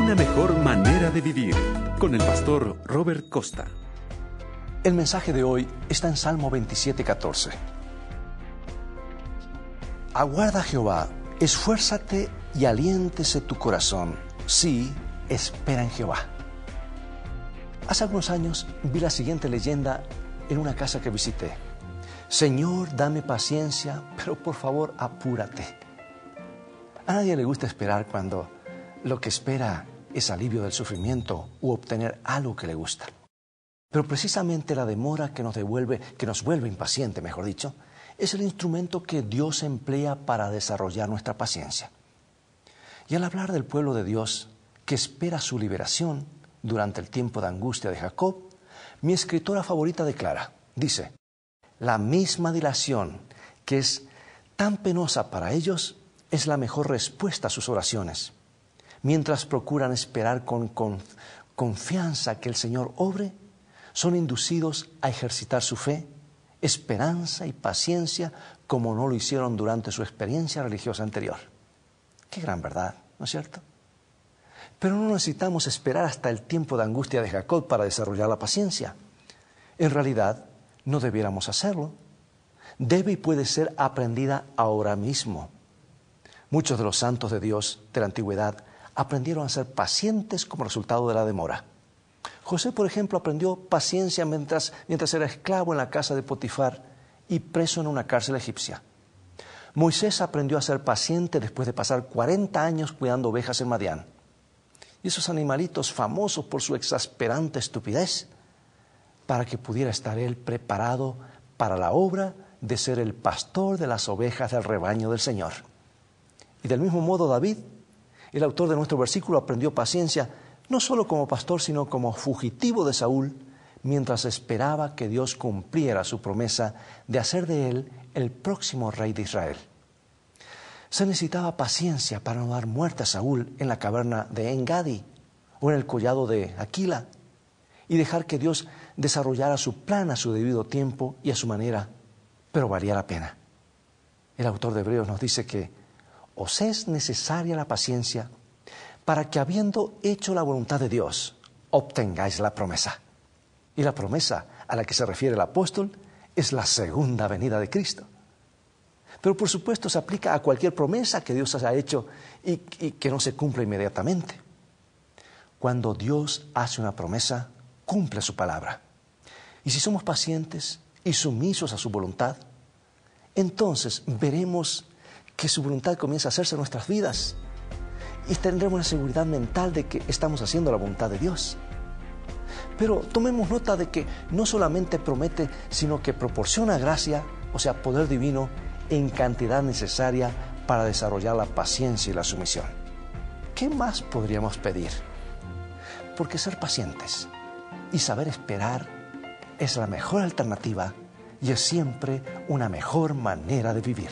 Una mejor manera de vivir, con el pastor Robert Costa. El mensaje de hoy está en Salmo 27:14. Aguarda a Jehová, esfuérzate y aliéntese tu corazón. Sí, espera en Jehová. Hace algunos años vi la siguiente leyenda en una casa que visité. Señor, dame paciencia, pero por favor apúrate. A nadie le gusta esperar cuando lo que espera es alivio del sufrimiento u obtener algo que le gusta. Pero precisamente la demora que nos vuelve impaciente, mejor dicho, es el instrumento que Dios emplea para desarrollar nuestra paciencia. Y al hablar del pueblo de Dios que espera su liberación durante el tiempo de angustia de Jacob, mi escritora favorita declara, dice, la misma dilación que es tan penosa para ellos es la mejor respuesta a sus oraciones. Mientras procuran esperar con confianza que el Señor obre, son inducidos a ejercitar su fe, esperanza y paciencia como no lo hicieron durante su experiencia religiosa anterior. Qué gran verdad, ¿no es cierto? Pero no necesitamos esperar hasta el tiempo de angustia de Jacob para desarrollar la paciencia. En realidad, no debiéramos hacerlo. Debe y puede ser aprendida ahora mismo. Muchos de los santos de Dios de la antigüedad aprendieron a ser pacientes como resultado de la demora. José, por ejemplo, aprendió paciencia mientras era esclavo en la casa de Potifar y preso en una cárcel egipcia. Moisés aprendió a ser paciente después de pasar 40 años cuidando ovejas en Madián. Y esos animalitos famosos por su exasperante estupidez, para que pudiera estar él preparado para la obra de ser el pastor de las ovejas del rebaño del Señor. Y del mismo modo David, el autor de nuestro versículo, aprendió paciencia no solo como pastor, sino como fugitivo de Saúl, mientras esperaba que Dios cumpliera su promesa de hacer de él el próximo rey de Israel. Se necesitaba paciencia para no dar muerte a Saúl en la caverna de En-Gadi o en el collado de Aquila y dejar que Dios desarrollara su plan a su debido tiempo y a su manera, pero valía la pena. El autor de Hebreos nos dice que os es necesaria la paciencia para que, habiendo hecho la voluntad de Dios, obtengáis la promesa. Y la promesa a la que se refiere el apóstol es la segunda venida de Cristo. Pero por supuesto se aplica a cualquier promesa que Dios haya hecho y que no se cumpla inmediatamente. Cuando Dios hace una promesa, cumple su palabra. Y si somos pacientes y sumisos a su voluntad, entonces veremos que su voluntad comienza a hacerse en nuestras vidas y tendremos la seguridad mental de que estamos haciendo la voluntad de Dios. Pero tomemos nota de que no solamente promete, sino que proporciona gracia, o sea, poder divino, en cantidad necesaria para desarrollar la paciencia y la sumisión. ¿Qué más podríamos pedir? Porque ser pacientes y saber esperar es la mejor alternativa y es siempre una mejor manera de vivir.